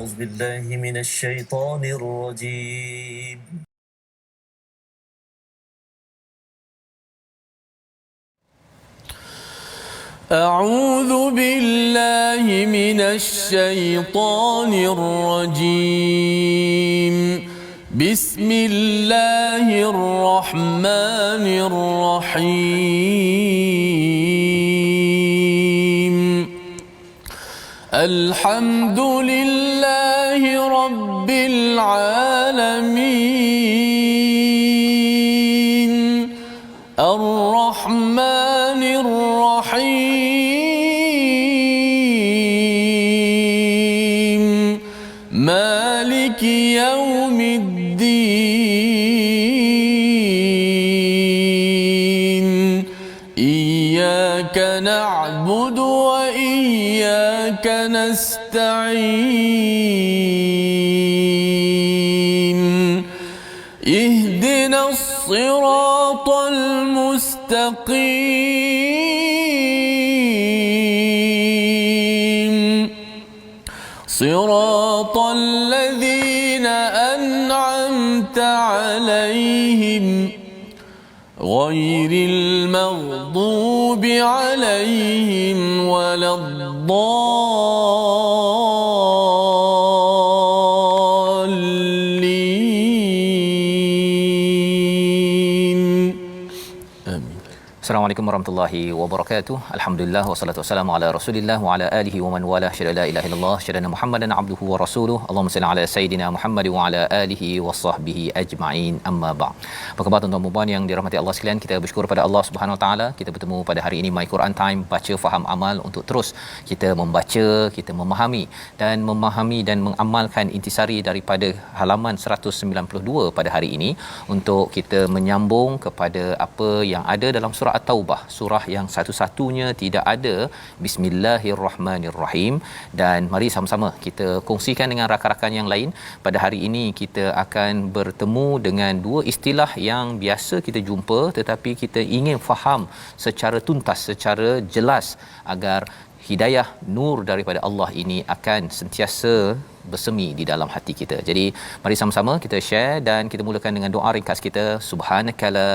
أعوذ بالله من الشيطان الرجيم. أعوذ بالله من الشيطان الرجيم. بسم الله الرحمن الرحيم. الحمد لله رب العالمين. الرحمن الرحيم. مالك يوم الدين. إياك نعبد وإياك نستعين. اهدنا الصراط المستقيم. صراط الذين أنعمت عليهم غير المغضوب عليهم ولا الضالين. آمين. Assalamualaikum warahmatullahi wabarakatuh. Alhamdulillah wassalatu wassalamu ala Rasulillah wa ala alihi wa man wala syada la ilaha illallah syada Muhammadan abduhu wa rasuluh. Allahumma salli ala sayidina Muhammad wa ala alihi wa sahbihi ajma'in. Amma ba'd. Apa khabar tuan-tuan dan puan yang dirahmati Allah sekalian? Kita bersyukur pada Allah Subhanahu wa taala. Kita bertemu pada hari ini My Quran Time, baca faham amal, untuk terus kita membaca, kita memahami dan mengamalkan intisari daripada halaman 192 pada hari ini untuk kita menyambung kepada apa yang ada dalam surah At-Taubah, surah yang satu-satunya tidak ada Bismillahirrahmanirrahim. Dan mari sama-sama kita kongsikan dengan rakan-rakan yang lain. Pada hari ini kita akan bertemu dengan dua istilah yang biasa kita jumpa tetapi kita ingin faham secara tuntas, secara jelas agar hidayah nur daripada Allah ini akan sentiasa bersemi di dalam hati kita. Jadi mari sama-sama kita share dan kita mulakan dengan doa ringkas kita. Subhanakala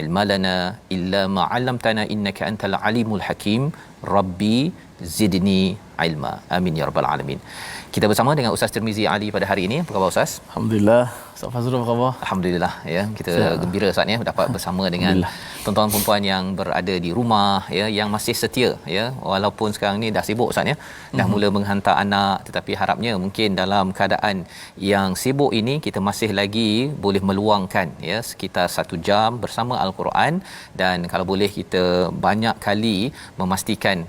ilmalana illa ma 'allamtana innaka antal alimul hakim. Rabbi zidni ilma. Amin ya rabbal alamin. Kita bersama dengan Ustaz Tirmizi Ali pada hari ini. Apa khabar Ustaz? Alhamdulillah. Ustaz Fazrul apa khabar? Alhamdulillah ya. Kita gembira Ustaz ya dapat bersama dengan tuan-tuan perempuan yang berada di rumah ya, yang masih setia ya, walaupun sekarang ni dah sibuk Ustaz ya. Dah mula menghantar anak, tetapi harapnya mungkin dalam keadaan yang sibuk ini kita masih lagi boleh meluangkan ya sekitar 1 jam bersama Al-Quran. Dan kalau boleh kita banyak kali memastikan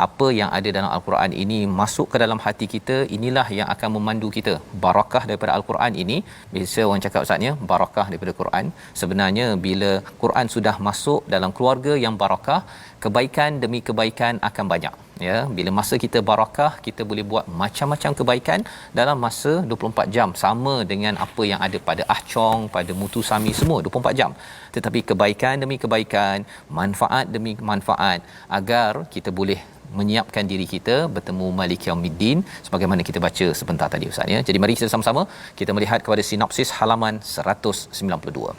apa yang ada dalam Al-Quran ini masuk ke dalam hati kita. Inilah yang akan memandu kita. Barakah daripada Al-Quran ini, biasa orang cakap Ustaznya, barakah daripada Quran. Sebenarnya bila Quran sudah masuk dalam keluarga yang barakah, kebaikan demi kebaikan akan banyak ya. Bila masa kita barakah, kita boleh buat macam-macam kebaikan dalam masa 24 jam, sama dengan apa yang ada pada Ah Chong, pada Mutu Sami, semua 24 jam. Tetapi kebaikan demi kebaikan, manfaat demi manfaat, agar kita boleh menyiapkan diri kita bertemu Malik Yaumiddin sebagaimana kita baca sebentar tadi Ustaz ya. Jadi mari kita sama-sama kita melihat kepada sinopsis halaman 192.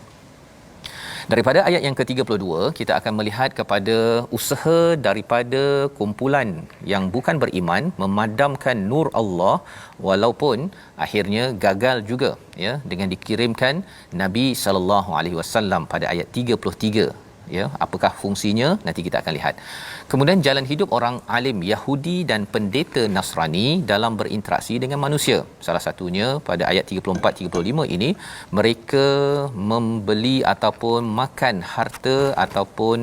Daripada ayat yang ke-32 kita akan melihat kepada usaha daripada kumpulan yang bukan beriman memadamkan nur Allah, walaupun akhirnya gagal juga ya dengan dikirimkan Nabi sallallahu alaihi wasallam pada ayat 33 ya. Apakah fungsinya, nanti kita akan lihat. Kemudian jalan hidup orang alim Yahudi dan pendeta Nasrani dalam berinteraksi dengan manusia. Salah satunya pada ayat 34-35 ini, mereka membeli ataupun makan harta ataupun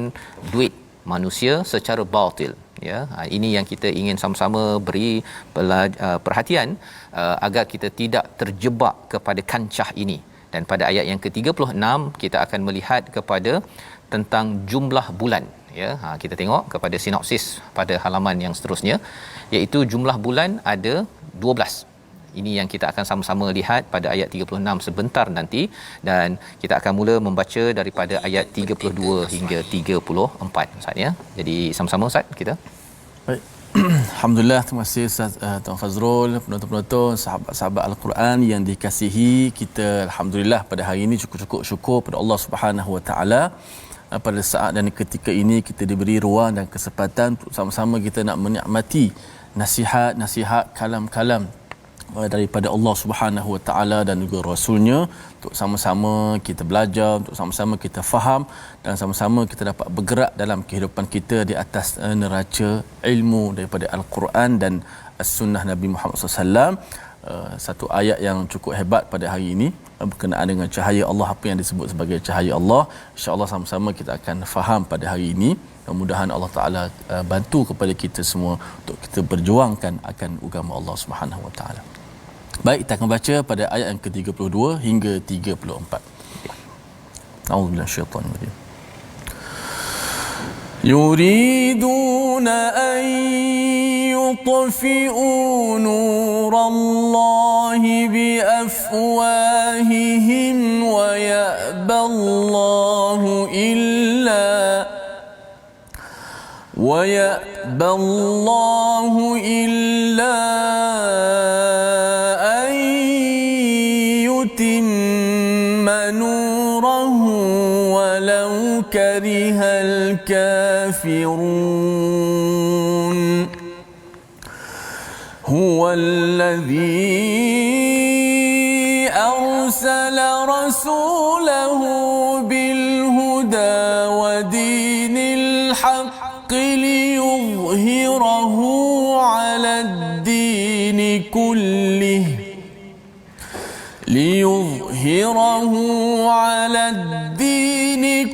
duit manusia secara batil ya. Ini yang kita ingin sama-sama beri perhatian agar kita tidak terjebak kepada kancah ini. Dan pada ayat yang ke-36 kita akan melihat kepada tentang jumlah bulan ya. Kita tengok kepada sinopsis pada halaman yang seterusnya, iaitu jumlah bulan ada 12. Ini yang kita akan sama-sama lihat pada ayat 36 sebentar nanti, dan kita akan mula membaca daripada ayat 32 hingga 34 Ustaz ya. Jadi sama-sama Ustaz kita. Baik. Alhamdulillah, terima kasih Ustaz Tuan Fazrul, penonton-penonton, sahabat-sahabat Al-Quran yang dikasihi kita. Alhamdulillah pada hari ini cukup-cukup syukur pada Allah Subhanahu Wa Taala. Pada saat dan ketika ini kita diberi ruang dan kesempatan untuk sama-sama kita nak menikmati nasihat-nasihat kalam-kalam daripada Allah Subhanahu Wa Taala dan juga Rasulnya, untuk sama-sama kita belajar, untuk sama-sama kita faham dan sama-sama kita dapat bergerak dalam kehidupan kita di atas neraca ilmu daripada Al-Quran dan As-Sunnah Nabi Muhammad SAW. Satu ayat yang cukup hebat pada hari ini berkenaan dengan cahaya Allah, apa yang disebut sebagai cahaya Allah. InsyaAllah sama-sama kita akan faham pada hari ini. Mudah-mudahan Allah Ta'ala bantu kepada kita semua untuk kita berjuangkan akan agama Allah Subhanahu Wa Ta'ala. Baik, kita akan baca pada ayat yang ke-32 hingga 34. A'udzubillahi minasyaitanir rajim. Yuriduna an يطفئوا نور الله بأفواههم ويأبى الله إلا أن يتم نوره ولو كره الكافرون. هو الذي أرسل رسوله بالهدى ودين الحق ليظهره على الدين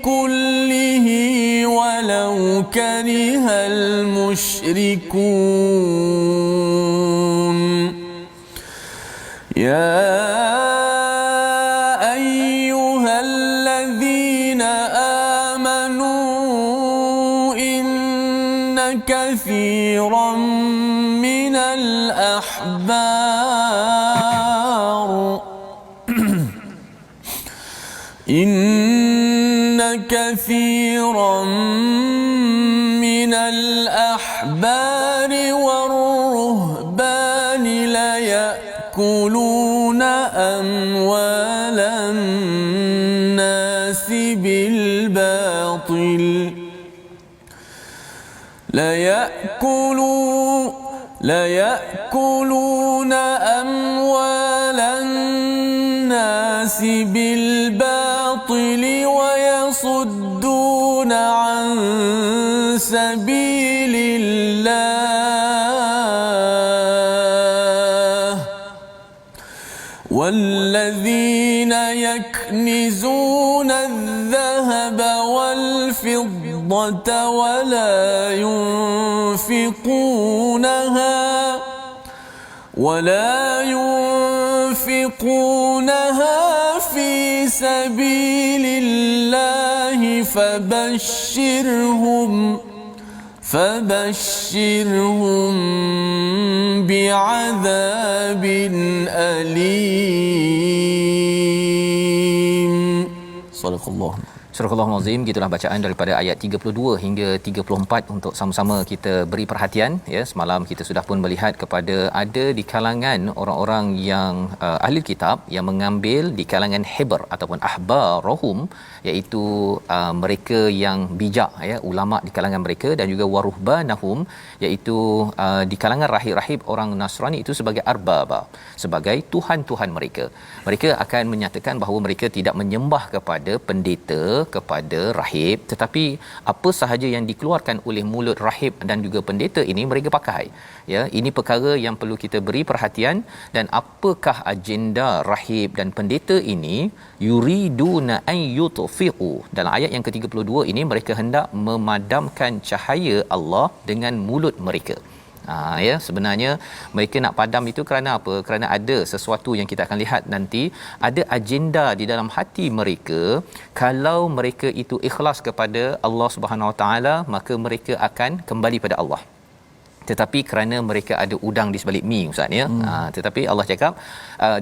كله ولو كره المشركون. يا أيها الذين آمنوا إن كثيرا من الأحبار والرهبان ليأكلون أموال الناس بالباطل ويصدون عن سبيل الله. والذين يكنزون الذهب والفضة ولا ينفقونها في سبيل الله فبشرهم بعذاب أليم. صدق الله. Surah Al-Azim, gitulah bacaan daripada ayat 32 hingga 34 untuk sama-sama kita beri perhatian ya. Semalam kita sudah pun melihat kepada ada di kalangan orang-orang yang ahli kitab yang mengambil di kalangan hibr ataupun ahbarahum, iaitu mereka yang bijak ya, ulama di kalangan mereka, dan juga waruhbanahum, iaitu di kalangan rahib-rahib orang Nasrani itu sebagai arbaba, sebagai tuhan-tuhan mereka. Mereka akan menyatakan bahawa mereka tidak menyembah kepada pendeta, kepada rahib, tetapi apa sahaja yang dikeluarkan oleh mulut rahib dan juga pendeta ini mereka pakai ya. Ini perkara yang perlu kita beri perhatian. Dan apakah agenda rahib dan pendeta ini? Yuriduna an yutfi'u, dalam ayat yang ke-32 ini mereka hendak memadamkan cahaya Allah dengan mulut mereka. Ya, sebenarnya mereka nak padam itu kerana apa? Kerana ada sesuatu yang kita akan lihat nanti, ada agenda di dalam hati mereka. Kalau mereka itu ikhlas kepada Allah Subhanahu Wa Taala, maka mereka akan kembali pada Allah. Tetapi kerana mereka ada udang di sebalik mi, ustaz ya. Tetapi Allah cakap,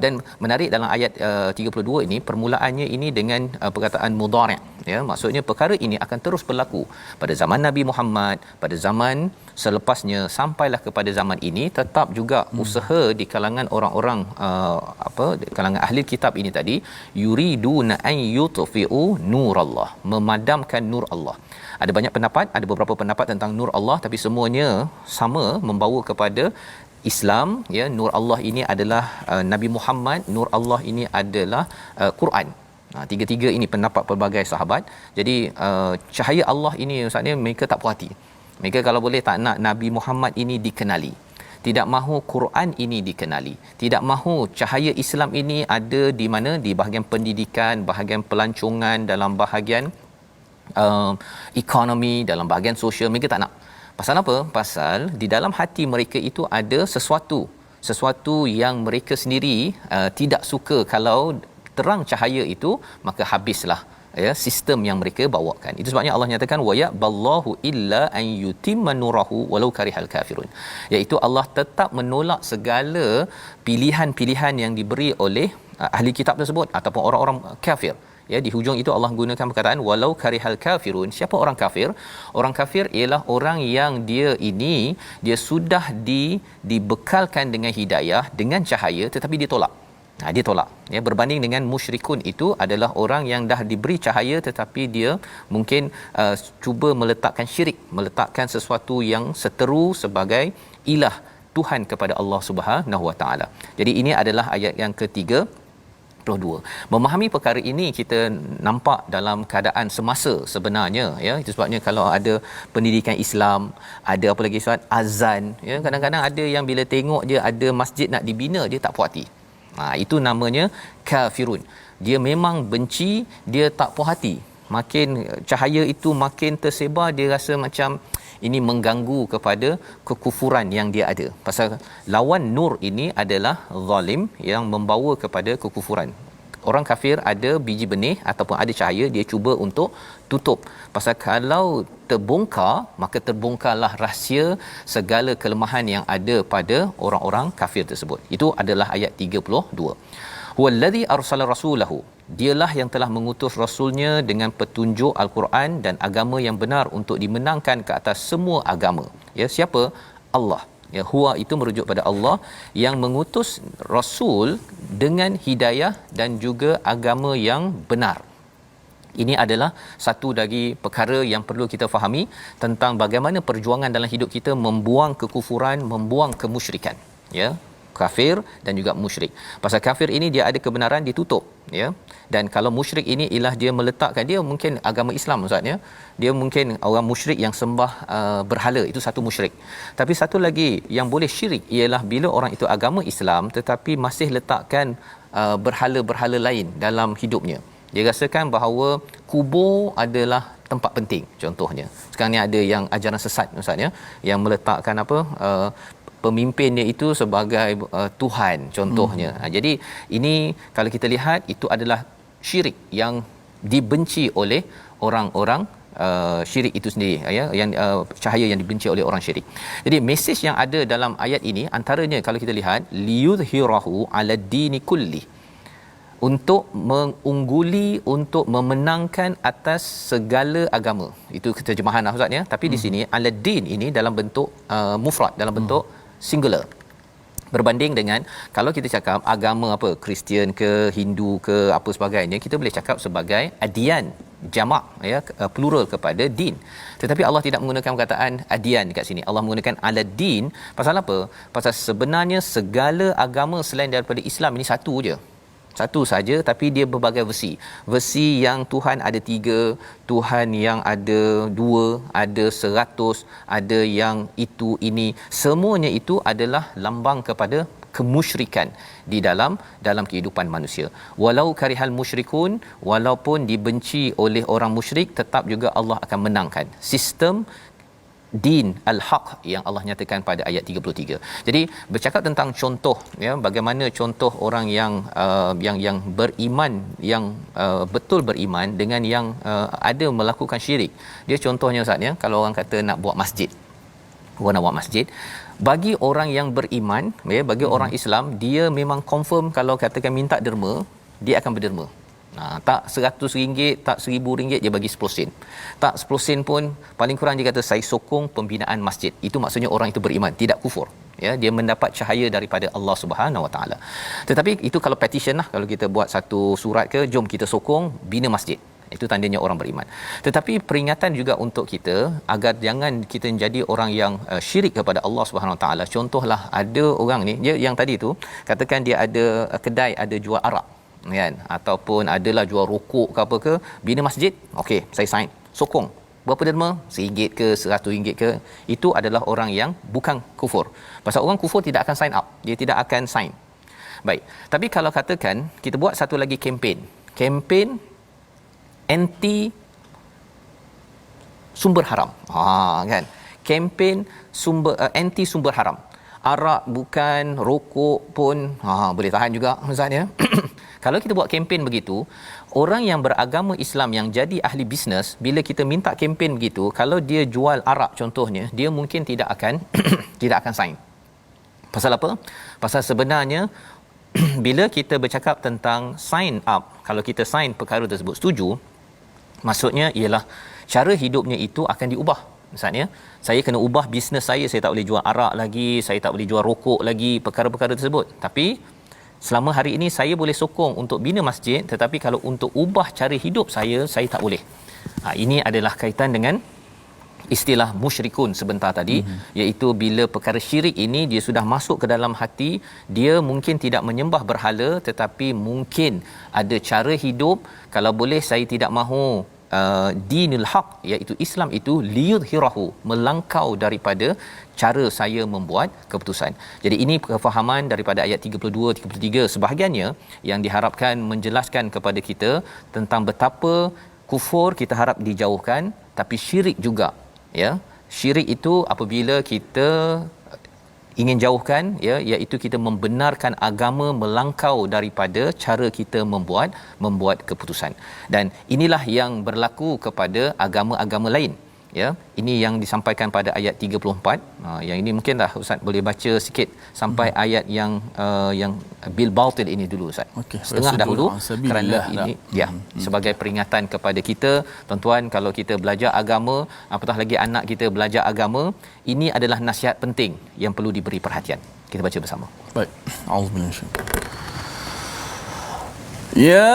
dan menarik dalam ayat 32 ini, permulaannya ini dengan perkataan mudhari'. ya, maksudnya perkara ini akan terus berlaku pada zaman Nabi Muhammad, pada zaman selepasnya, sampailah kepada zaman ini. Tetap juga usaha di kalangan orang-orang di kalangan ahli kitab ini tadi, yuriduna an yutfi'u nurallah, memadamkan nur Allah. Ada banyak pendapat, ada beberapa pendapat tentang nur Allah, tapi semuanya sama membawa kepada Islam, ya. Nur Allah ini adalah Nabi Muhammad, nur Allah ini adalah Quran. Tiga-tiga ini pendapat pelbagai sahabat. Jadi cahaya Allah ini maksudnya mereka tak puas hati. Mereka kalau boleh tak nak Nabi Muhammad ini dikenali, tidak mahu Quran ini dikenali, tidak mahu cahaya Islam ini ada di mana, di bahagian pendidikan, bahagian pelancongan, dalam bahagian ekonomi, dalam bahagian sosial. Mereka tak nak. Pasal apa? Pasal di dalam hati mereka itu ada sesuatu yang mereka sendiri tidak suka. Kalau terang cahaya itu, maka habislah, ya, sistem yang mereka bawakan. Itu sebabnya Allah nyatakan wa ya'ballahu illa an yutimma nurahu walau karihal kafirun, iaitu Allah tetap menolak segala pilihan-pilihan yang diberi oleh ahli kitab tersebut ataupun orang-orang kafir. Ya, di hujung itu Allah gunakan perkataan walau karihal kafirun. Siapa orang kafir? Orang kafir ialah orang yang dia sudah dibekalkan dengan hidayah, dengan cahaya, tetapi dia tolak. Dia tolak, ya. Berbanding dengan musyrikun, itu adalah orang yang dah diberi cahaya tetapi dia mungkin cuba meletakkan syirik, meletakkan sesuatu yang seteru sebagai ilah, Tuhan kepada Allah Subhanahu Wa Taala. Jadi ini adalah ayat yang ketiga. Memahami perkara ini kita nampak dalam keadaan semasa sebenarnya, ya. Itu sebabnya kalau ada pendidikan Islam, ada apa lagi Ustaz, azan, ya, kadang-kadang ada yang bila tengok dia ada masjid nak dibina, dia tak puas hati. Itu namanya kafirun. Dia memang benci, dia tak puas hati. Makin cahaya itu makin tersebar, dia rasa macam ini mengganggu kepada kekufuran yang dia ada. Pasal lawan nur ini adalah zalim, yang membawa kepada kekufuran. Orang kafir ada biji benih ataupun ada cahaya, dia cuba untuk tutup. Pasal kalau terbongkar, maka terbongkarlah rahsia segala kelemahan yang ada pada orang-orang kafir tersebut. Itu adalah ayat 32. Huwallazi arsala rasulahu, dialah yang telah mengutus rasulnya dengan petunjuk Al-Quran dan agama yang benar untuk dimenangkan ke atas semua agama. Ya, siapa? Allah. Ya, huwa itu merujuk pada Allah yang mengutus rasul dengan hidayah dan juga agama yang benar. Ini adalah satu lagi perkara yang perlu kita fahami tentang bagaimana perjuangan dalam hidup kita membuang kekufuran, membuang kemusyrikan, ya. Kafir dan juga musyrik. Pasal kafir ini dia ada kebenaran ditutup, ya. Dan kalau musyrik ini ialah dia meletakkan, dia mungkin agama Islam Ustaz, ya. Dia mungkin orang musyrik yang sembah berhala, itu satu musyrik. Tapi satu lagi yang boleh syirik ialah bila orang itu agama Islam tetapi masih letakkan berhala-berhala lain dalam hidupnya. Dia rasakan bahawa kubur adalah tempat penting. Contohnya sekarang ni ada yang ajaran sesat Ustaz, ya, yang meletakkan pemimpinnya itu sebagai Tuhan contohnya. Jadi ini kalau kita lihat itu adalah syirik yang dibenci oleh orang-orang syirik itu sendiri, ya, yang cahaya yang dibenci oleh orang syirik. Jadi mesej yang ada dalam ayat ini antaranya kalau kita lihat liyudhirahu ala dini kulli, untuk mengungguli, untuk memenangkan atas segala agama. Itu terjemahan Ustaz, ya. Tapi di sini ala-din ini dalam bentuk mufrad, dalam bentuk singular. Berbanding dengan kalau kita cakap agama apa, Kristian ke, Hindu ke, apa sebagainya, kita boleh cakap sebagai adian, jamak, ya, plural kepada din. Tetapi Allah tidak menggunakan perkataan adian dekat sini. Allah menggunakan ala-din. Pasal apa? Pasal sebenarnya segala agama selain daripada Islam ini satu saja, tapi dia berbagai versi yang Tuhan ada 3, Tuhan yang ada 2, ada 100, ada yang itu ini, semuanya itu adalah lambang kepada kemusyrikan di dalam kehidupan manusia. Walau karihal musyrikun, walaupun dibenci oleh orang musyrik, tetap juga Allah akan menangkan sistem din al-haq yang Allah nyatakan pada ayat 33. Jadi bercakap tentang contoh, ya, bagaimana contoh orang yang beriman, yang betul beriman dengan yang ada melakukan syirik. Dia contohnya Ustaz, ya, kalau orang kata nak buat masjid. Orang nak buat masjid, bagi orang yang beriman, ya, bagi orang Islam, dia memang confirm kalau katakan minta derma, dia akan berderma. Tak RM100, tak RM1,000 dia bagi 10 sen. Tak 10 sen pun paling kurang dia kata saya sokong pembinaan masjid. Itu maksudnya orang itu beriman, tidak kufur. Ya, dia mendapat cahaya daripada Allah Subhanahu Wa Taala. Tetapi itu kalau petition lah, kalau kita buat satu surat ke, jom kita sokong bina masjid. Itu tandanya orang beriman. Tetapi peringatan juga untuk kita agar jangan kita menjadi orang yang syirik kepada Allah Subhanahu Wa Taala. Contohlah ada orang ni, dia yang tadi tu katakan dia ada kedai ada jual arak, kan, ataupun adalah jual rokok ke apa ke, bina masjid, okey saya sign, sokong. Berapa derma? RM1 ke RM100 ke, itu adalah orang yang bukan kufur. Pasal orang kufur tidak akan sign up, dia tidak akan sign. Baik, tapi kalau katakan kita buat satu lagi kempen anti sumber haram, kan, kempen anti sumber haram. Arak bukan, rokok pun boleh tahan juga ustaz ya. Kalau kita buat kempen begitu, orang yang beragama Islam yang jadi ahli bisnes, bila kita minta kempen begitu, kalau dia jual arak contohnya, dia mungkin tidak akan tidak akan sign. Pasal apa? Pasal sebenarnya bila kita bercakap tentang sign up, kalau kita sign perkara tersebut setuju, maksudnya ialah cara hidupnya itu akan diubah. Misalnya, saya kena ubah bisnes saya tak boleh jual arak lagi, saya tak boleh jual rokok lagi, perkara-perkara tersebut. Tapi selama hari ini saya boleh sokong untuk bina masjid, tetapi kalau untuk ubah cara hidup saya tak boleh. Ini adalah kaitan dengan istilah musyrikun sebentar tadi, iaitu bila perkara syirik ini dia sudah masuk ke dalam hati, dia mungkin tidak menyembah berhala, tetapi mungkin ada cara hidup, kalau boleh saya tidak mahu dinul haq, iaitu Islam itu liyudhirahu, melangkau daripada cara saya membuat keputusan. Jadi ini kefahaman daripada ayat 32 33 sebahagiannya yang diharapkan menjelaskan kepada kita tentang betapa kufur kita harap dijauhkan, tapi syirik juga, ya. Syirik itu apabila kita ingin jauhkan, ya, iaitu kita membenarkan agama melangkau daripada cara kita membuat keputusan. Dan inilah yang berlaku kepada agama-agama lain, ya. Ini yang disampaikan pada ayat 34. Yang ini mungkinlah ustaz boleh baca sikit sampai ayat yang bil batil ini dulu ustaz. Okay. Setengah dahulu kerana ini ya sebagai peringatan kepada kita, tuan-tuan, kalau kita belajar agama, apatah lagi anak kita belajar agama, ini adalah nasihat penting yang perlu diberi perhatian. Kita baca bersama. Baik. Auzubillahi. Ya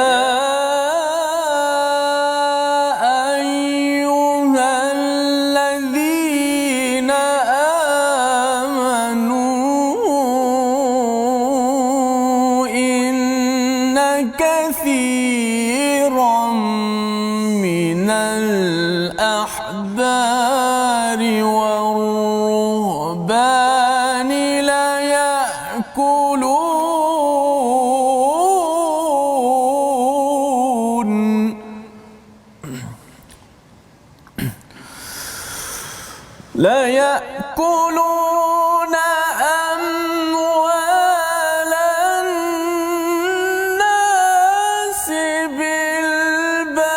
لا يأكلون أموال الناس بالباطل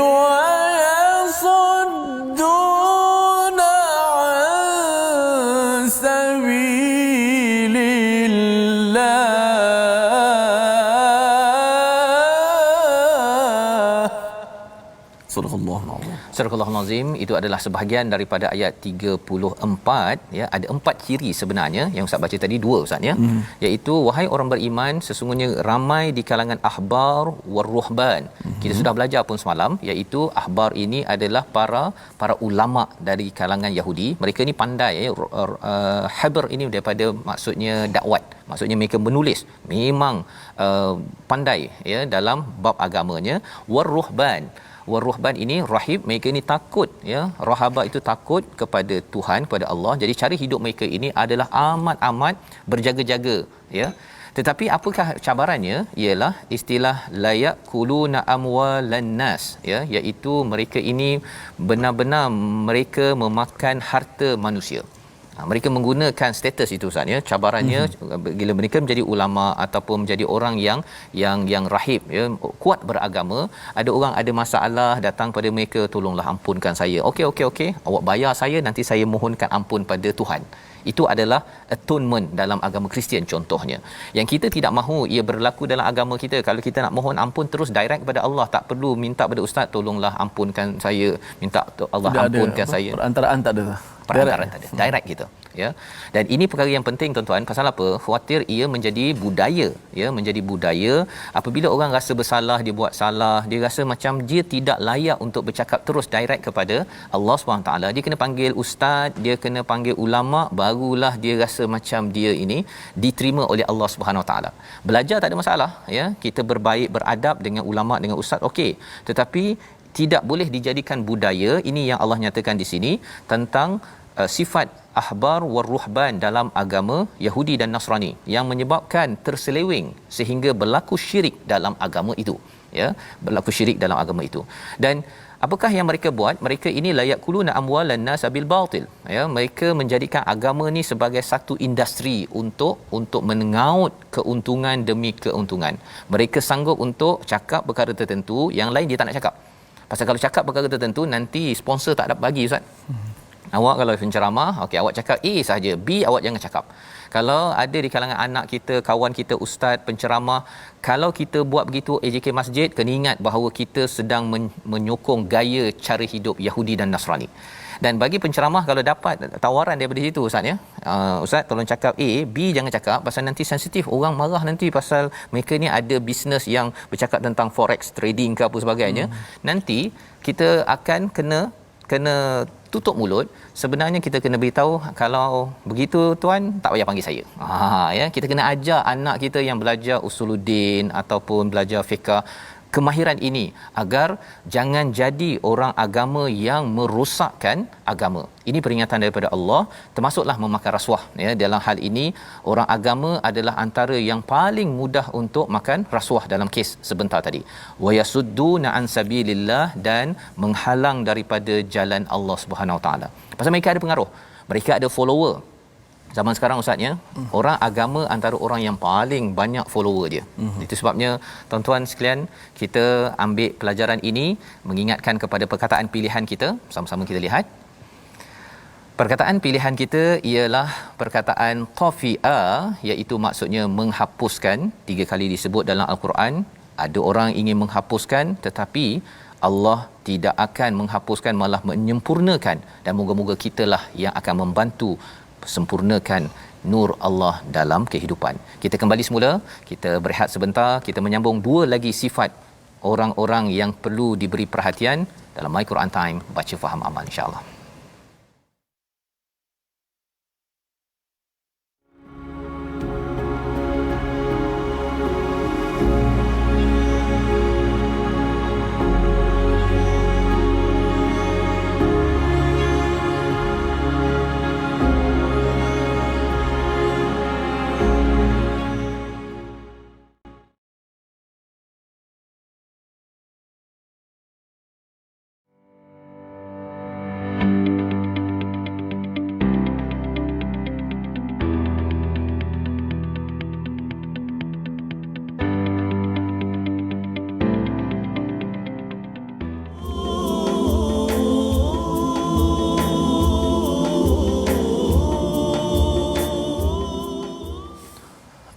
ويصدون عن سبيل الله. صدق الله العظيم. Surah Al-Azim itu adalah sebahagian daripada ayat 34, ya. Ada 4 ciri sebenarnya yang ustaz baca tadi, 2 ustaz ya, iaitu wahai orang beriman, sesungguhnya ramai di kalangan ahbar war-ruhban. Kita sudah belajar pun semalam, iaitu ahbar ini adalah para ulama dari kalangan Yahudi. Mereka ni pandai, ya. Habr ini daripada maksudnya dakwat, maksudnya mereka menulis, memang pandai, ya, dalam bab agamanya. War-ruhban, waruhban ini rahib, mereka ini takut, ya. Rahaba itu takut kepada Tuhan, kepada Allah. Jadi cara hidup mereka ini adalah amat berjaga-jaga, ya. Tetapi apakah cabarannya? Ialah istilah layak kuluna amwalan nas, ya, iaitu mereka ini benar-benar mereka memakan harta manusia. Mereka menggunakan status itu ustaz, ya. Cabarannya bila mereka menjadi ulama ataupun menjadi orang yang rahib, ya, kuat beragama, ada orang ada masalah datang pada mereka, tolonglah ampunkan saya. Okey, awak bayar saya, nanti saya mohonkan ampun pada Tuhan. Itu adalah atonement dalam agama Kristian contohnya. Yang kita tidak mahu ia berlaku dalam agama kita. Kalau kita nak mohon ampun terus direct kepada Allah, tak perlu minta pada ustaz tolonglah ampunkan saya, minta Allah tidak ampunkan ada, saya. perantaraan tak ada. Perantaraan tak ada, direct gitu ya. Dan ini perkara yang penting tuan-tuan. Pasal apa? Khawatir ia menjadi budaya ya, menjadi budaya. Apabila orang rasa bersalah, dia buat salah, dia rasa macam dia tidak layak untuk bercakap terus direct kepada Allah SWT. Dia kena panggil ustaz, dia kena panggil ulama, barulah dia rasa macam dia ini diterima oleh Allah SWT. Belajar tak ada masalah ya, kita berbaik beradab dengan ulama, dengan ustaz, okey, tetapi tidak boleh dijadikan budaya. Ini yang Allah nyatakan di sini tentang sifat ahbar war ruhban dalam agama Yahudi dan Nasrani yang menyebabkan terseleweng sehingga berlaku syirik dalam agama itu ya, berlaku syirik dalam agama itu. Dan apakah yang mereka buat? Mereka ini layak kuluna amwalan nas bil batil ya, mereka menjadikan agama ni sebagai satu industri untuk mengaut keuntungan demi keuntungan. Mereka sanggup untuk cakap perkara tertentu, yang lain dia tak nak cakap. Pasal kalau cakap perkara tertentu nanti sponsor tak dapat bagi ustaz. Awak kalau penceramah, okey, awak cakap A saja, B awak jangan cakap. Kalau ada di kalangan anak kita, kawan kita ustaz penceramah, kalau kita buat begitu AJK Masjid, kena ingat bahawa kita sedang menyokong gaya cara hidup Yahudi dan Nasrani. Dan bagi penceramah kalau dapat tawaran daripada situ ustaz ya, ustaz tolong cakap A, B jangan cakap pasal nanti sensitif, orang marah nanti pasal mereka ni ada bisnes yang bercakap tentang forex trading ke apa sebagainya. Nanti kita akan kena tutup mulut. Sebenarnya kita kena beritahu, kalau begitu tuan tak payah panggil saya. Ya, kita kena ajar anak kita yang belajar usuluddin ataupun belajar fiqh kemahiran ini agar jangan jadi orang agama yang merosakkan agama. Ini peringatan daripada Allah, termasuklah memakan rasuah ya. Dalam hal ini orang agama adalah antara yang paling mudah untuk makan rasuah dalam kes sebentar tadi. Wa yasudduna an sabilillah, dan menghalang daripada jalan Allah Subhanahu Wa Taala. Pasal mereka ada pengaruh, mereka ada follower. Zaman sekarang ustaz ya, orang agama antara orang yang paling banyak follower dia. Itu sebabnya tuan-tuan sekalian, kita ambil pelajaran ini mengingatkan kepada perkataan pilihan kita. Sama-sama kita lihat. Perkataan pilihan kita ialah perkataan tafi'a, iaitu maksudnya menghapuskan. 3 kali disebut dalam Al-Quran. Ada orang ingin menghapuskan, tetapi Allah tidak akan menghapuskan, malah menyempurnakan. Dan moga-moga kitalah yang akan membantu sempurnakan nur Allah dalam kehidupan. Kita kembali semula, kita berehat sebentar, kita menyambung 2 lagi sifat orang-orang yang perlu diberi perhatian dalam My Quran Time, baca faham amal, insya-Allah.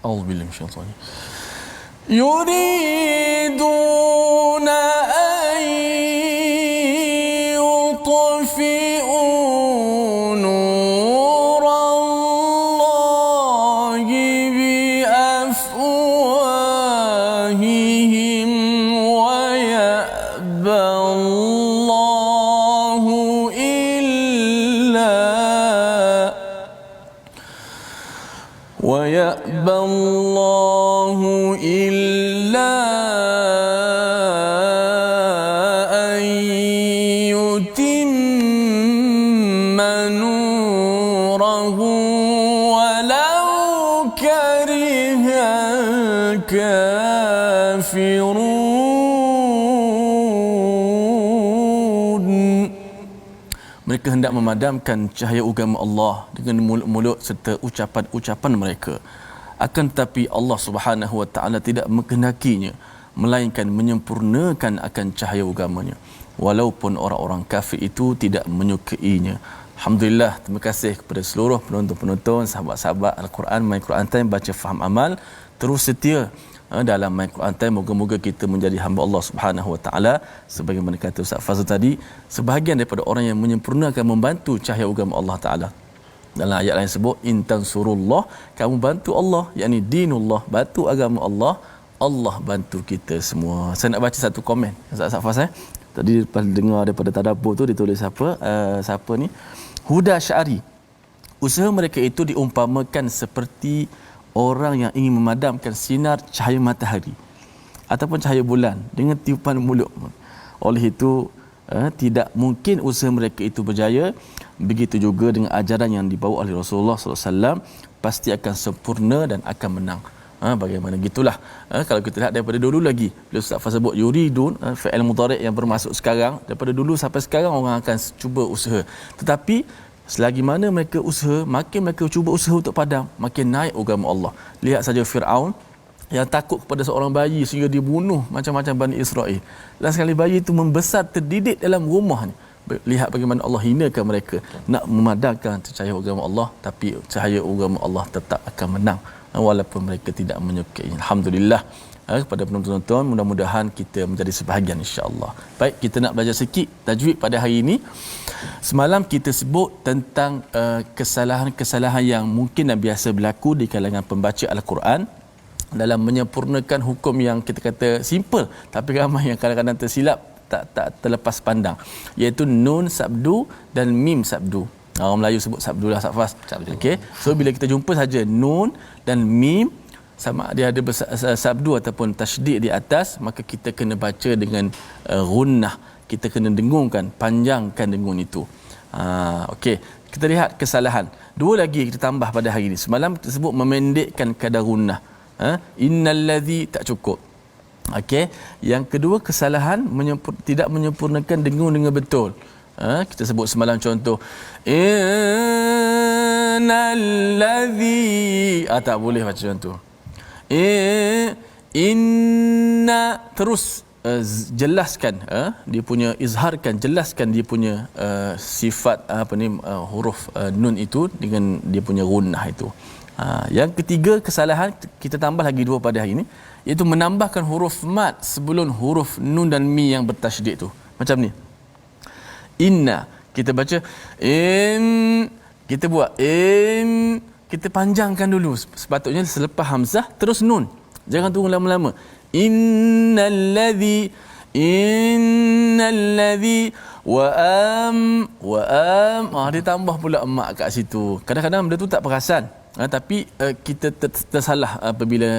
أعوذ بالله من الشيطان يريدون أن يطفئوا نور الله بأفواههم ويأبى الله إلا أن يتم نوره ولو كره الكافرون. Mereka hendak memadamkan cahaya agama Allah dengan mulut-mulut serta ucapan-ucapan mereka. Akan tetapi Allah Subhanahu Wa Taala tidak mengkehendakinya, melainkan menyempurnakan akan cahaya agamanya. Walaupun orang-orang kafir itu tidak menyukainya. Alhamdulillah, terima kasih kepada seluruh penonton-penonton, sahabat-sahabat Al-Quran, My Quran Time, baca faham amal, terus setia dalam My Quran Time. Moga-moga kita menjadi hamba Allah Subhanahu Wa Taala sebagaimana kata Ustaz Fazil tadi, sebahagian daripada orang yang menyempurnakan membantu cahaya agama Allah Taala. Dalam ayat lain sebut intan surullah, kamu bantu Allah, yakni dinullah, bantu agama Allah, Allah bantu kita semua. Saya nak baca satu komen Ustaz Fazil. Tadi dengar daripada tadabbur tu ditulis siapa ni? Huda Syari. Usaha mereka itu diumpamakan seperti orang yang ingin memadamkan sinar cahaya matahari ataupun cahaya bulan dengan tiupan mulut. Oleh itu tidak mungkin usaha mereka itu berjaya. Begitu juga dengan ajaran yang dibawa oleh Rasulullah sallallahu alaihi wasallam, pasti akan sempurna dan akan menang. Bagaimana gitulah. Kalau kita lihat daripada dulu lagi, bila Ustaz Faz sebut yuridun, fi'il mudhari' yang bermaksud sekarang, daripada dulu sampai sekarang orang akan cuba usaha. Tetapi selagi mana mereka usaha, makin mereka cuba usaha untuk padam, makin naik agama Allah. Lihat saja Firaun yang takut kepada seorang bayi sehingga dia bunuh macam-macam Bani Israel. Last sekali bayi itu membesar terdidik dalam rumahnya. Lihat bagaimana Allah hinakan mereka. Nak memadamkan cahaya agama Allah, tapi cahaya agama Allah tetap akan menang walaupun mereka tidak menyukai. Alhamdulillah. Kepada penonton-penonton, mudah-mudahan kita menjadi sebahagian insya-Allah. Baik, kita nak belajar sikit tajwid pada hari ini. Semalam kita sebut tentang kesalahan-kesalahan yang mungkin dan biasa berlaku di kalangan pembaca Al-Quran dalam menyempurnakan hukum yang kita kata simple, tapi ramai yang kadang-kadang tersilap, tak terlepas pandang, iaitu nun sabdu dan mim sabdu. Orang Melayu sebut sabdu lah, Safas. Okey. So bila kita jumpa saja nun dan mim, sama dia ada sabdu ataupun tasydid di atas, maka kita kena baca dengan gunnah. Kita kena dengungkan, panjangkan dengung itu. Okey. Kita lihat kesalahan. Dua lagi kita tambah pada hari ini. Semalam kita sebut memendekkan kadar gunnah. Innallazi tak cukup. Okey. Yang kedua kesalahan tidak menyempurnakan dengung dengan betul. Kita sebut semalam contoh innallazi tak boleh baca contoh inna terus jelaskan dia punya izharkan, jelaskan dia punya sifat huruf nun itu dengan dia punya gunnah itu. Yang ketiga kesalahan kita tambah lagi dua pada hari ini, iaitu menambahkan huruf mad sebelum huruf nun dan mi yang bertasydid tu. Macam ni, inna kita baca kita buat kita panjangkan dulu, sepatutnya selepas hamzah terus nun, jangan tunggu lama-lama. Innallazi wa am dia tambah pula emak kat situ. Kadang-kadang benda tu tak perasan, tapi kita tersalah apabila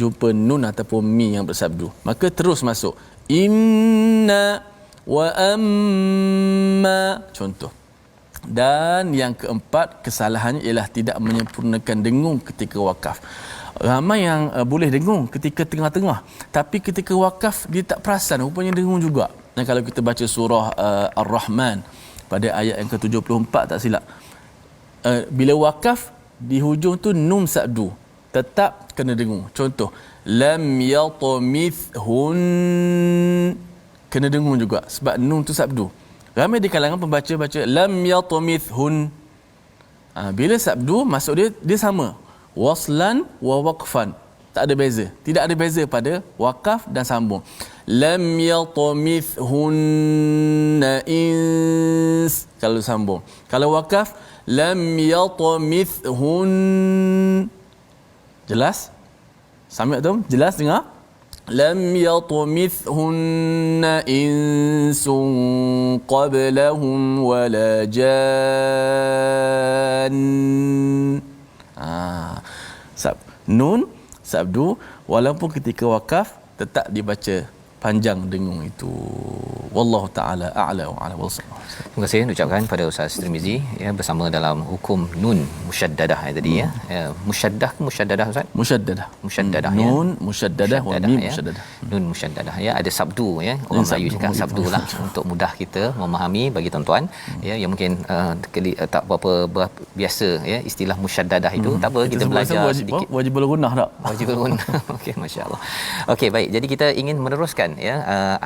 jumpa nun ataupun mi yang bersabdu, maka terus masuk inna wa amma contoh. Dan yang keempat kesalahannya ialah tidak menyempurnakan dengung ketika wakaf. Ramai yang boleh dengung ketika tengah-tengah, tapi ketika wakaf dia tak perasan, rupanya dengung juga. Dan kalau kita baca surah Ar-Rahman pada ayat yang ke-74 tak silap, bila wakaf di hujung tu nun sabdu, tetap kena dengung. Contoh lam yatamithun, kena dengung juga sebab nun tu sabdu. Ramai di kalangan pembaca baca lam yatamithun. Bila sabdu masuk dia sama, waslan wa waqfan, tak ada beza, tidak ada beza pada wakaf dan sambung. Lam yatamithunna ins kalau sambung, kalau wakaf lam yatamithun. Jelas? Sami tak? Jelas dengar? Lam yatamithunna insun qablahum wala jan. Nun sabdu, walaupun ketika wakaf tetap dibaca panjang dengung itu. Wallahu taala a'la wa a'lam. Terima kasih ucapkan pada Ustaz Tirmizi bersama dalam hukum nun musyaddadah tadi musyaddah ke musyaddadah Ustaz? Musyaddadah nun musyaddadah wa mim musyaddadah. Nun musyaddadah ada sabdu orang Melayu cakap sabdulah untuk mudah kita memahami bagi tuan-tuan yang mungkin tak berapa biasa istilah musyaddadah itu. Tak apa, kita belajar sedikit. Wajibul gunnah tak? Wajibul gunnah. Okey, masya-Allah. Okey, baik. Jadi kita ingin meneruskan ya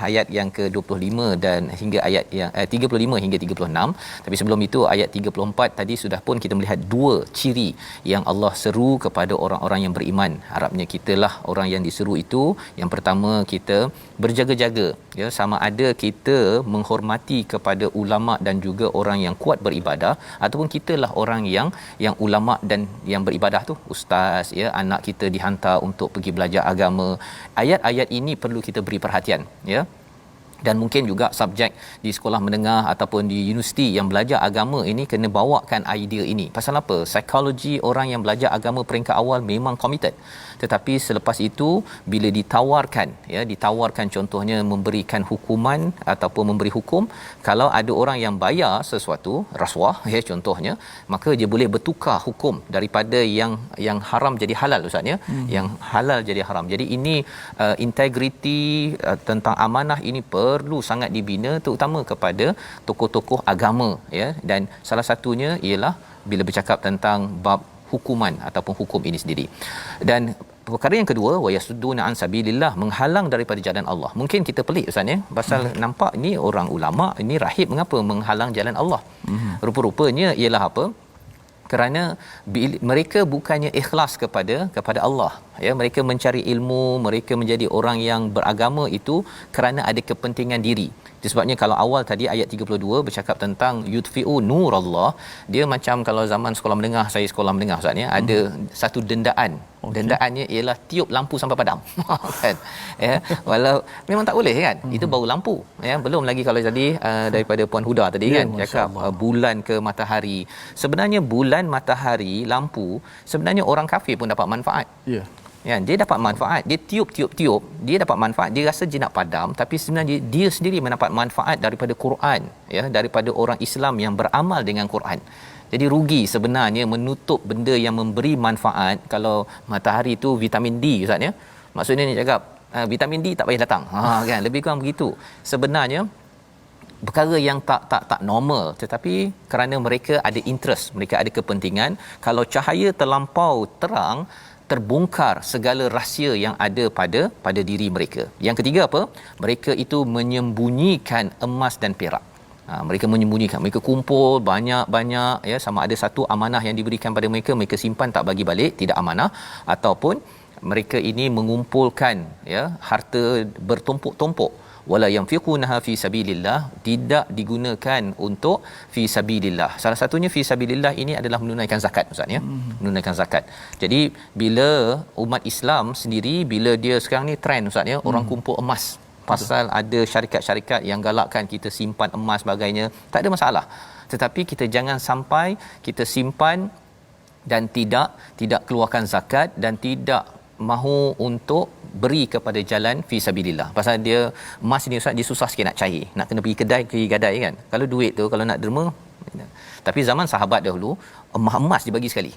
ayat yang ke-25 dan hingga ayat yang 35 hingga 36. Tapi sebelum itu ayat 34 tadi sudah pun kita melihat dua ciri yang Allah seru kepada orang-orang yang beriman. Harapnya kitalah orang yang diseru itu. Yang pertama, kita berjaga-jaga, ya, sama ada kita menghormati kepada ulama dan juga orang yang kuat beribadah, ataupun kitalah orang yang ulama dan yang beribadah tu, ustaz, ya, anak kita dihantar untuk pergi belajar agama. Ayat-ayat ini perlu kita beri perhatian, ya. Dan mungkin juga subjek di sekolah menengah ataupun di universiti yang belajar agama ini kena bawakan idea ini. Pasal apa? Psikologi orang yang belajar agama peringkat awal memang committed. Tetapi selepas itu bila ditawarkan, ya, ditawarkan contohnya memberikan hukuman ataupun memberi hukum, kalau ada orang yang bayar sesuatu rasuah, ya, contohnya, maka dia boleh bertukar hukum daripada yang haram jadi halal, ustaz, ya. Yang halal jadi haram. Jadi ini integriti tentang amanah ini perlu sangat dibina, terutama kepada tokoh-tokoh agama, ya. Dan salah satunya ialah bila bercakap tentang bab hukuman ataupun hukum ini sendiri. Dan perkara yang kedua, wayasudduna an sabilillah, menghalang daripada jalan Allah. Mungkin kita pelik, ustaz, ya, pasal nampak ni orang ulama, ini rahib, mengapa menghalang jalan Allah? Rupa-rupanya ialah apa? Kerana mereka bukannya ikhlas kepada Allah, ya. Mereka mencari ilmu, mereka menjadi orang yang beragama itu kerana ada kepentingan diri. Sebabnya kalau awal tadi ayat 32 bercakap tentang yudfi'u nurallah, dia macam kalau zaman sekolah menengah, saya sekolah menengah, ustaz, ya, ada satu dendaan. Dendaannya ialah tiup lampu sampai padam. Kan, ya, walau memang tak boleh, kan. Itu baru lampu, ya. Belum lagi kalau tadi daripada Puan Huda tadi, ya, kan, cakap bulan ke matahari. Sebenarnya bulan, matahari, lampu, sebenarnya orang kafir pun dapat manfaat. Ya. Ya, dia dapat manfaat. Dia tiup, dia dapat manfaat. Dia rasa dia nak padam, tapi sebenarnya dia sendiri mendapat manfaat daripada Quran, ya, daripada orang Islam yang beramal dengan Quran. Jadi rugi sebenarnya menutup benda yang memberi manfaat. Kalau matahari tu vitamin D, ustaz, ya. Maksudnya ni cakap vitamin D tak payah datang. Kan, lebih kurang begitu. Sebenarnya perkara yang tak normal, tetapi kerana mereka ada interest, mereka ada kepentingan. Kalau cahaya terlampau terang, terbongkar segala rahsia yang ada pada diri mereka. Yang ketiga apa? Mereka itu menyembunyikan emas dan perak. Mereka menyembunyikan, mereka kumpul banyak-banyak, ya, sama ada satu amanah yang diberikan pada mereka, mereka simpan tak bagi balik, tidak amanah, ataupun mereka ini mengumpulkan, ya, harta bertumpuk-tumpuk. Wala yanfiqunaha fi sabilillah, tidak digunakan untuk fi sabilillah. Salah satunya fi sabilillah ini adalah menunaikan zakat, ustaz, ya. Menunaikan zakat. Jadi bila umat Islam sendiri, bila dia sekarang ni trend, ustaz, ya, orang kumpul emas. Pasal ada syarikat-syarikat yang galakkan kita simpan emas sebagainya, tak ada masalah. Tetapi kita jangan sampai kita simpan dan tidak keluarkan zakat dan tidak mahu untuk beri kepada jalan fi sabilillah. Pasal dia emas ni, ustaz, dia susah sikit nak cair, nak kena pergi kedai, pergi gadai, kan. Kalau duit tu kalau nak derma, tapi zaman sahabat dahulu emas dibagi sekali,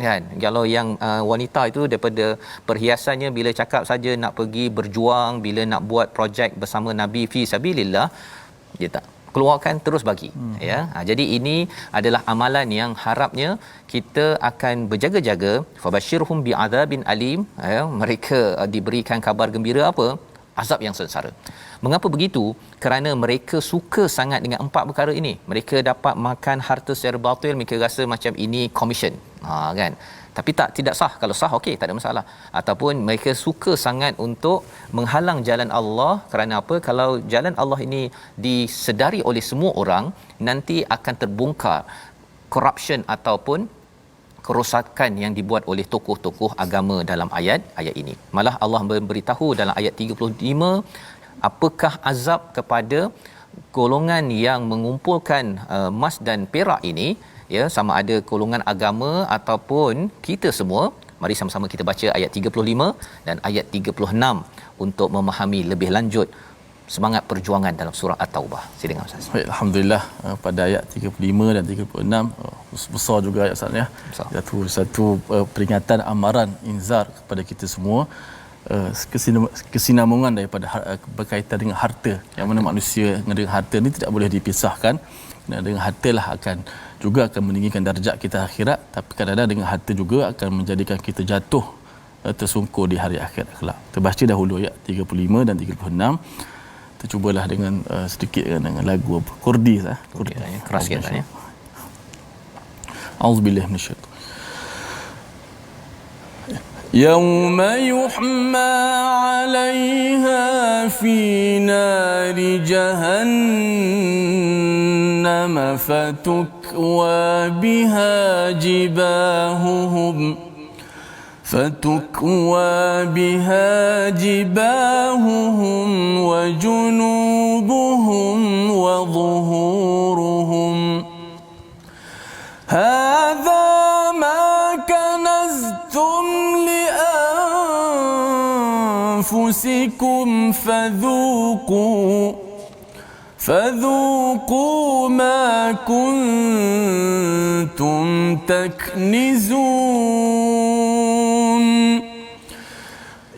kan. Kalau yang wanita itu daripada perhiasannya, bila cakap saja nak pergi berjuang, bila nak buat projek bersama Nabi fi sabilillah, dia tak keluarkan, terus bagi, ya. Jadi ini adalah amalan yang harapnya kita akan berjaga-jaga. Fabashirhum bi'adzabin alim, ya. Mereka diberikan kabar gembira apa? Azab yang sengsara. Mengapa begitu? Kerana mereka suka sangat dengan empat perkara ini. Mereka dapat makan harta secara batil, mereka rasa macam ini commission, kan. Tapi tidak sah. Kalau sah, okey, tak ada masalah. Ataupun mereka suka sangat untuk menghalang jalan Allah. Kerana apa? Kalau jalan Allah ini disedari oleh semua orang, nanti akan terbongkar corruption ataupun kerosakan yang dibuat oleh tokoh-tokoh agama dalam ayat ini. Malah Allah memberitahu dalam ayat 35, apakah azab kepada golongan yang mengumpulkan emas dan perak ini, ya, sama ada golongan agama ataupun kita semua. Mari sama-sama kita baca ayat 35 dan ayat 36 untuk memahami lebih lanjut semangat perjuangan dalam surah At-Taubah. Silakan Ustaz. Baik, alhamdulillah, pada ayat 35 dan 36 besar juga ayat, Ustaz, ya. Satu peringatan, amaran, inzar kepada kita semua, kesinambungan daripada berkaitan dengan harta, yang mana manusia dengan harta ni tidak boleh dipisahkan. Dan dengan harta lah akan meninggikan darjat kita akhirat, tapi kadang-kadang dengan harta juga akan menjadikan kita jatuh tersungkur di hari akhirat kelak. Kita baca dahulu ayat 35 dan 36. Kita cubalah dengan sedikit dengan lagu apa? Kurdi sah. Kurdi keras sikit tanya. Auzubillahi minasyaitan. يوم يحمى عليها في نار جهنم فتكوى بها جباههم وجنوبهم وظهورهم هذا ما كنزتم لأنفسكم فذوقوا ما كنتم تكنزون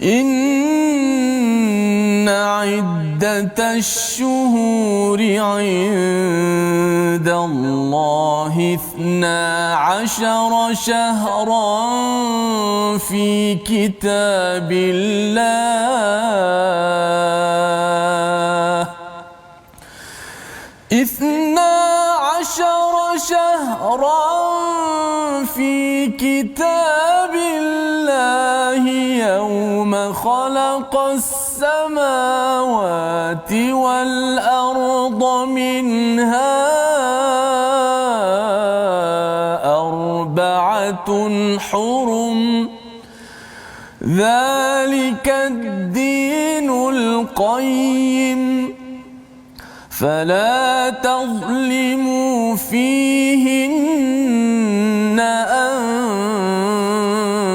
إن عدة الشهور عند الله 12 شهرا في كتاب الله 12 شهرا في كتاب الله يوم خلق السماوات والأرض منها 4 حرم ذلك الدين القيم فلا تظلموا فيهن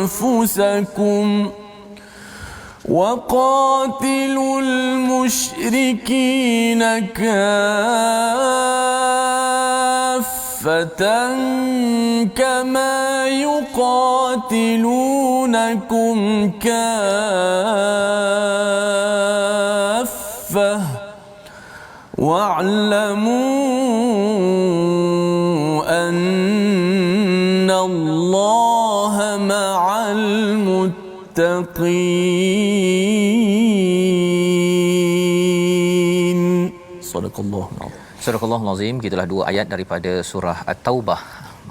أنفسكم وقاتلوا المشركين كافة كما يقاتلونكم كافة واعلموا أن الله مع المتقين. صدق الله العظيم. Surah Al-Azim, gitulah dua ayat daripada surah At-Taubah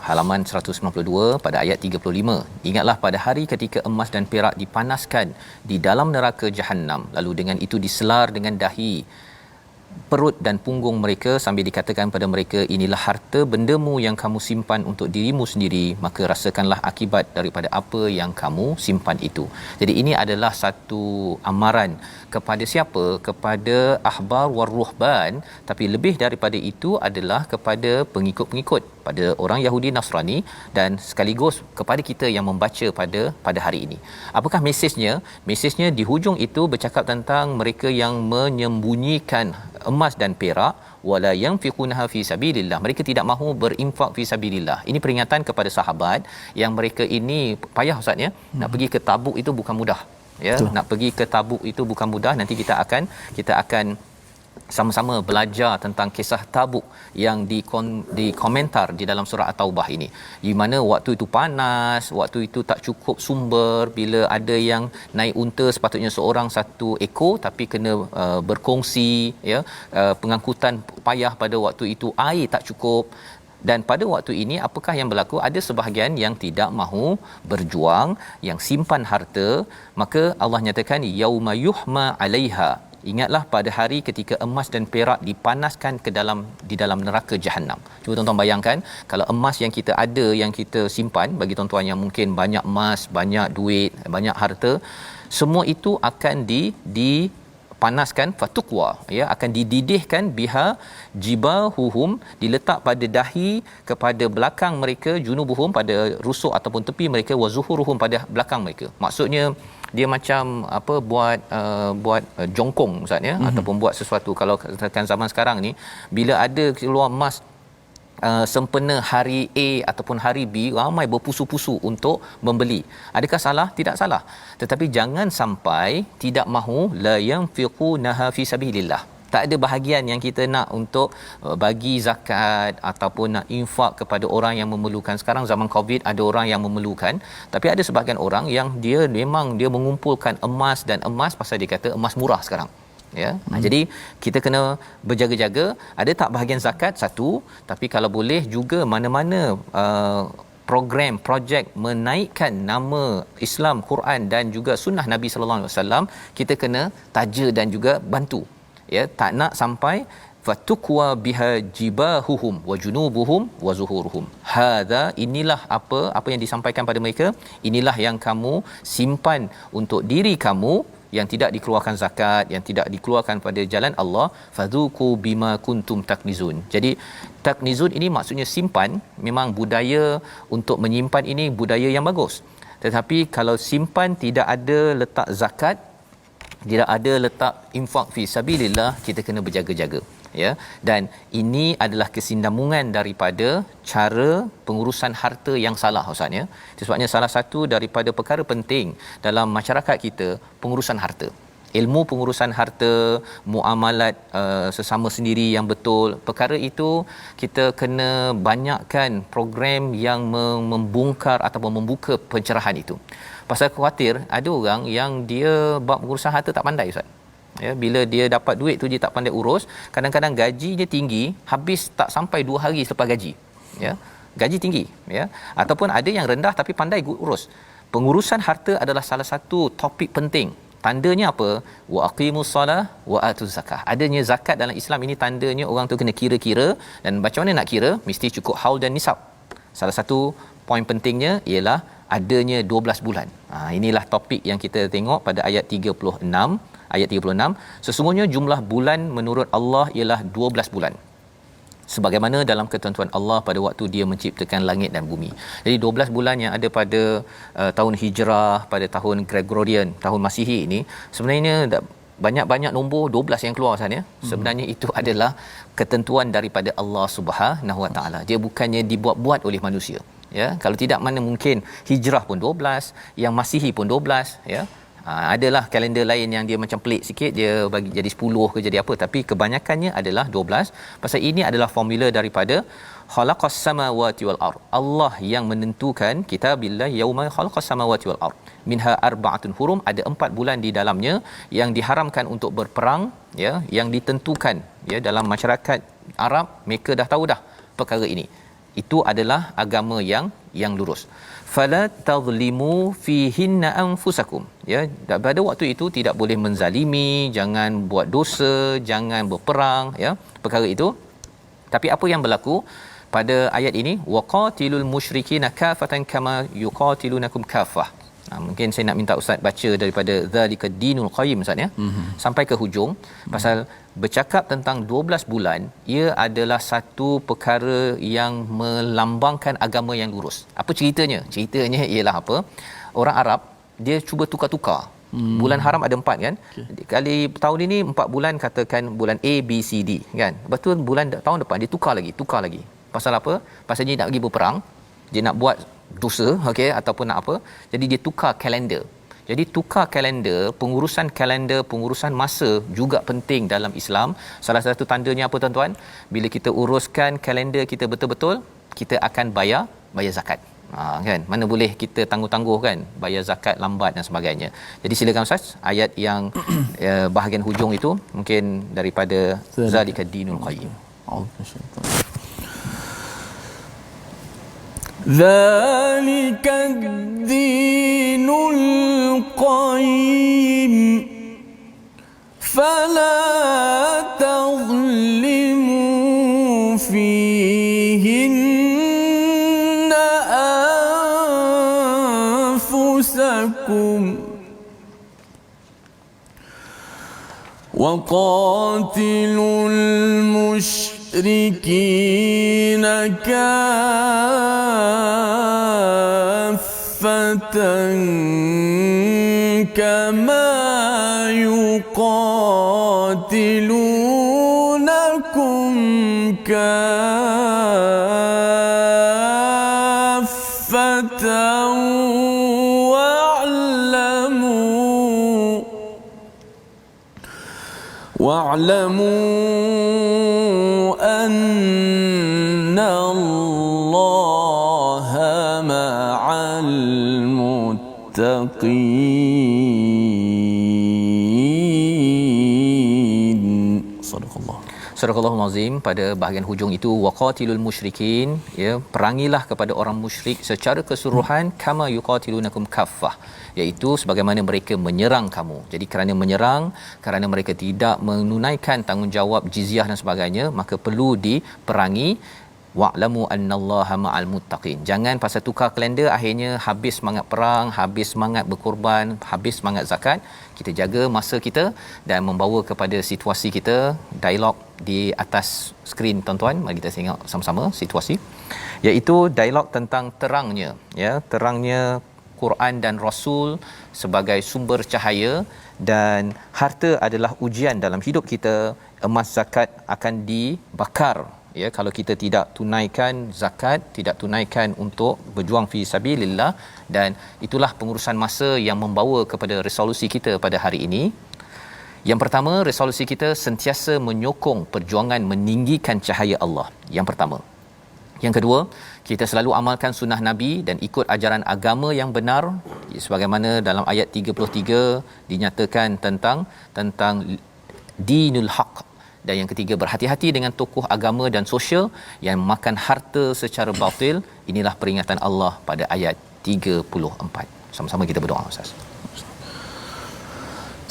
halaman 192 pada ayat 35. Ingatlah pada hari ketika emas dan perak dipanaskan di dalam neraka Jahannam, lalu dengan itu diselar dengan dahi, perut dan punggung mereka sambil dikatakan pada mereka, inilah harta bendamu yang kamu simpan untuk dirimu sendiri, maka rasakanlah akibat daripada apa yang kamu simpan itu. Jadi ini adalah satu amaran kepada siapa? Kepada ahbar war ruhban, tapi lebih daripada itu adalah kepada pengikut-pengikut, pada orang Yahudi Nasrani, dan sekaligus kepada kita yang membaca pada hari ini. Apakah mesejnya? Mesejnya di hujung itu bercakap tentang mereka yang menyembunyikan emas dan perak, wala yanfiqunaha fi sabilillah, mereka tidak mahu berinfak fi sabilillah. Ini peringatan kepada sahabat yang mereka ini payah ustaz ya. Nak pergi ke Tabuk itu bukan mudah ya. Betul. Nak pergi ke Tabuk itu bukan mudah. Nanti kita akan sama-sama belajar tentang kisah Tabuk yang dikomentar di dalam surah At-Taubah ini, di mana waktu itu panas, waktu itu tak cukup sumber. Bila ada yang naik unta sepatutnya seorang 1 ekor, tapi kena berkongsi ya, pengangkutan payah pada waktu itu, air tak cukup. Dan pada waktu ini apakah yang berlaku? Ada sebahagian yang tidak mahu berjuang, yang simpan harta. Maka Allah nyatakan yauma yuhma 'alaiha, ingatlah pada hari ketika emas dan perak dipanaskan di dalam neraka Jahannam. Cuba tuan-tuan bayangkan, kalau emas yang kita ada, yang kita simpan, bagi tuan-tuan yang mungkin banyak emas, banyak duit, banyak harta, semua itu akan dipanaskan, fatukwa ya, akan dididihkan, biha jibahuhum, diletak pada dahi, kepada belakang mereka, junubuhum, pada rusuk ataupun tepi mereka, wa zuhuruhum, pada belakang mereka. Maksudnya dia macam apa, buat jongkong ustaz ya, ataupun buat sesuatu. Kalau katakan zaman sekarang ni, bila ada keluar emas sempena hari A ataupun hari B, ramai berpusu-pusu untuk membeli. Adakah salah? Tidak salah. Tetapi jangan sampai tidak mahu la yanfiqunaha fi sabilillah, tak ada bahagian yang kita nak untuk bagi zakat ataupun nak infak kepada orang yang memerlukan. Sekarang zaman Covid ada orang yang memerlukan, tapi ada sebahagian orang yang dia memang dia mengumpulkan emas, dan emas pasal dia kata emas murah sekarang. Ya. Jadi kita kena berjaga-jaga, ada tak bahagian zakat satu, tapi kalau boleh juga mana-mana program projek menaikkan nama Islam, Quran dan juga sunnah Nabi sallallahu alaihi wasallam, kita kena taja dan juga bantu. Ya, tak nak sampai fatukwa biha jibahuhum wa junubuhum wa zuhuruhum. Hadza, inilah apa yang disampaikan pada mereka, inilah yang kamu simpan untuk diri kamu yang tidak dikeluarkan zakat, yang tidak dikeluarkan pada jalan Allah, fadzuqu bima kuntum taknizun. Jadi taknizun ini maksudnya simpan. Memang budaya untuk menyimpan ini budaya yang bagus, tetapi kalau simpan tidak ada letak zakat, tidak ada letak infak fi sabilillah, kita kena berjaga-jaga, ya. Dan ini adalah kesinambungan daripada cara pengurusan harta yang salah, Ustaz, ya. Sebabnya salah satu daripada perkara penting dalam masyarakat kita pengurusan harta. Ilmu pengurusan harta, muamalat sesama sendiri yang betul, perkara itu kita kena banyakkan program yang membongkar ataupun membuka pencerahan itu. Pasal khawatir ada orang yang dia bab pengurusan harta tak pandai, Ustaz. Ya, bila dia dapat duit tu dia tak pandai urus, kadang-kadang gajinya tinggi, habis tak sampai 2 hari selepas gaji. Ya. Gaji tinggi, ya. Ataupun ada yang rendah tapi pandai urus. Pengurusan harta adalah salah satu topik penting. Tandanya apa? Wa aqimus solah wa atuz zakah. Adanya zakat dalam Islam ini tandanya orang tu kena kira-kira, dan macam mana nak kira? Mesti cukup haul dan nisab. Salah satu poin pentingnya ialah adanya 12 bulan. Inilah topik yang kita tengok pada ayat 36. Ayat 36, sesungguhnya jumlah bulan menurut Allah ialah 12 bulan. Sebagaimana dalam ketentuan Allah pada waktu dia menciptakan langit dan bumi. Jadi 12 bulan yang ada pada tahun Hijrah, pada tahun Gregorian, tahun Masihi ini, sebenarnya banyak-banyak nombor 12 yang keluar sana. Sebenarnya itu adalah ketentuan daripada Allah Subhanahu Wa Taala. Dia bukannya dibuat-buat oleh manusia. Ya, kalau tidak mana mungkin Hijrah pun 12, yang Masihi pun 12, ya. Adalah kalender lain yang dia macam pelik sikit, dia bagi jadi 10 ke jadi apa, tapi kebanyakannya adalah 12. Pasal ini adalah formula daripada khalaqas samawati wal ard. Allah yang menentukan, kitabillah yauma khalaqas samawati wal ard minha arba'atun hurum, ada 4 bulan di dalamnya yang diharamkan untuk berperang, ya, yang ditentukan, ya, dalam masyarakat Arab mereka dah tahu dah perkara ini. Itu adalah agama yang lurus. Fala tadhlimu fihinna anfusakum, ya, pada waktu itu tidak boleh menzalimi, jangan buat dosa, jangan berperang, ya, perkara itu. Tapi apa yang berlaku pada ayat ini? Waqatilul musyrikina kafatan kama yuqatilunakum kafah. Mungkin saya nak minta Ustaz baca daripada Zalikad Dinul Qayyim, Ustaz, ya. Sampai ke hujung. Pasal bercakap tentang 12 bulan, ia adalah satu perkara yang melambangkan agama yang lurus. Apa ceritanya? Ceritanya ialah apa? Orang Arab dia cuba tukar-tukar. Bulan haram ada 4 kan? Okay. Kali tahun ini 4 bulan, katakan bulan A, B, C, D kan? Betul, bulan tahun depan dia tukar lagi. Pasal apa? Pasal dia nak pergi berperang, dia nak buat dosa, okey, ataupun nak apa. Jadi dia tukar kalender. Jadi tukar kalender, pengurusan masa juga penting dalam Islam. Salah satu tandanya apa, tuan-tuan? Bila kita uruskan kalender kita betul-betul, kita akan bayar zakat. Kan, mana boleh kita tangguh-tangguh kan, bayar zakat lambat dan sebagainya. Jadi silakan Ustaz, ayat yang bahagian hujung itu mungkin daripada Zalikad Dinul Qayyim. Zalikad Dinul Qayyim fala tazlimu fihinna anfusakum wa qatilul musyrikin kaffatan kama yuqatilunakum kaffatan wa'lamu wa'lamu anna Allah ma'al muttaqin. Sadaqallah. Surah Al-Azim pada bahagian hujung itu waqatilul musyrikin, ya, perangilah kepada orang musyrik secara keseluruhan kama yuqatilunakum kaffah, iaitu sebagaimana mereka menyerang kamu. Jadi kerana menyerang, kerana mereka tidak menunaikan tanggungjawab jizyah dan sebagainya, maka perlu diperangi. Wa'lamu annallaha ma'al muttaqin. Jangan pasal tukar kalender akhirnya habis semangat perang, habis semangat berkorban, habis semangat zakat. Kita jaga masa kita dan membawa kepada situasi kita. Dialog di atas skrin tuan-tuan, mari kita tengok sama-sama situasi, iaitu dialog tentang terangnya, ya, terangnya Quran dan Rasul sebagai sumber cahaya, dan harta adalah ujian dalam hidup kita. Emas zakat akan dibakar, ya, kalau kita tidak tunaikan zakat, tidak tunaikan untuk berjuang fi sabilillah. Dan itulah pengurusan masa yang membawa kepada resolusi kita pada hari ini. Yang pertama, resolusi kita sentiasa menyokong perjuangan meninggikan cahaya Allah. Yang pertama. Yang kedua, kita selalu amalkan sunnah Nabi dan ikut ajaran agama yang benar, sebagaimana dalam ayat 33 dinyatakan tentang dinul haq. Dan yang ketiga, berhati-hati dengan tokoh agama dan sosial yang makan harta secara batil. Inilah peringatan Allah pada ayat 34. Sama-sama kita berdoa, Ustaz.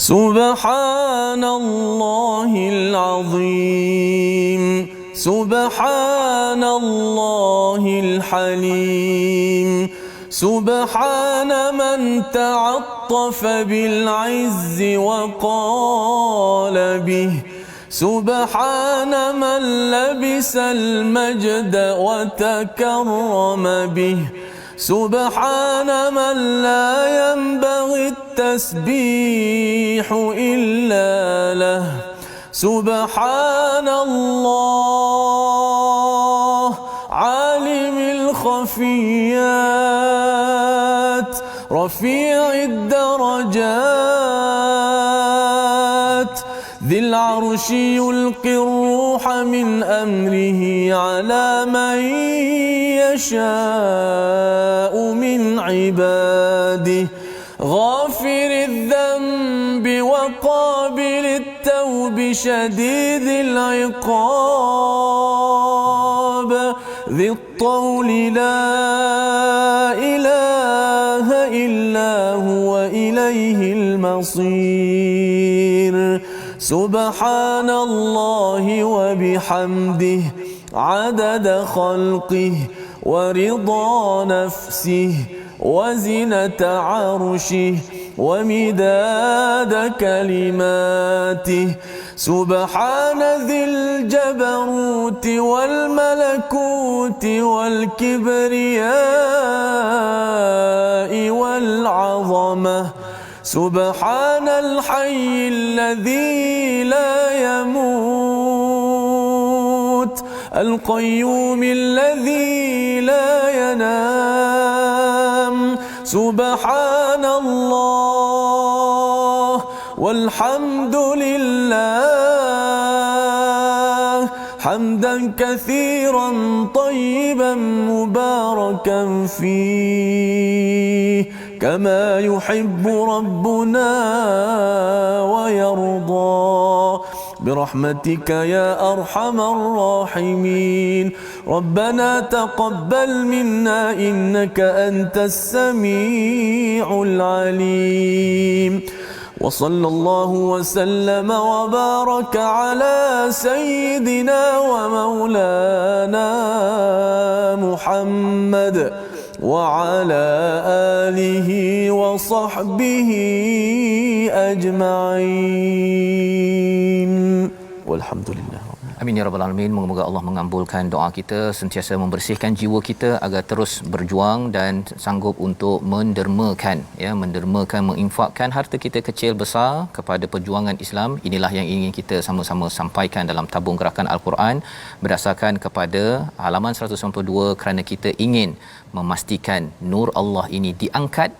Subhanallahil azim, subhanallahil halim, subhana man ta'attafa bil izzi wa qala bih, سبحان من لبس المجد وتكرم به، سبحان من لا ينبغي التسبيح إلا له، سبحان الله عالم الخفيات رفيع الدرجات ذي العرش يلقي الروح من أمره على من يشاء من عباده، غافر الذنب وقابل التوب شديد العقاب ذي الطول لا إله إلا هو إليه المصير، سبحان الله وبحمده عدد خلقه ورضا نفسه وزنة عرشه ومداد كلماته، سبحان ذي الجبروت والملكوت والكبرياء والعظمة، سبحان الحي الذي لا يموت القيوم الذي لا ينام، سبحان الله والحمد لله حمدا كثيرا طيبا مباركا فيه كما يحب ربنا ويرضى برحمتك يا أرحم الراحمين. ربنا تقبل منا إنك أنت السميع العليم. وصلى الله وسلم وبارك على سيدنا ومولانا محمد وعلى آله وصحبه أجمعين والحمد لله. Amin ya rabbal alamin. Moga-moga Allah mengabulkan doa kita, sentiasa membersihkan jiwa kita agar terus berjuang dan sanggup untuk mendermakan, menginfakkan harta kita kecil besar kepada perjuangan Islam. Inilah yang ingin kita sama-sama sampaikan dalam tabung gerakan Al-Quran berdasarkan kepada halaman 192, kerana kita ingin memastikan nur Allah ini diangkat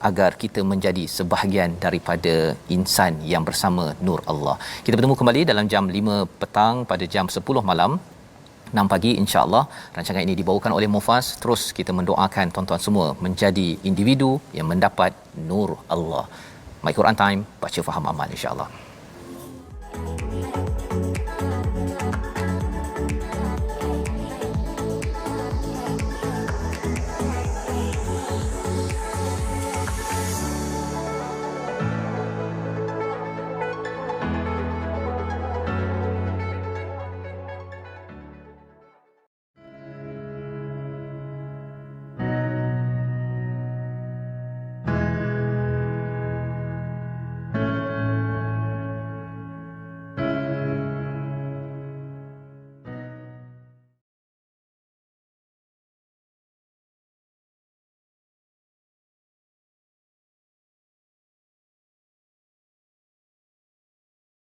agar kita menjadi sebahagian daripada insan yang bersama nur Allah. Kita bertemu kembali dalam jam 5 petang pada jam 10 malam 6 pagi insya-Allah. Rancangan ini dibawakan oleh Mufas. Terus kita mendoakan tuan-tuan semua menjadi individu yang mendapat nur Allah. My Quran Time, baca faham amal insya-Allah.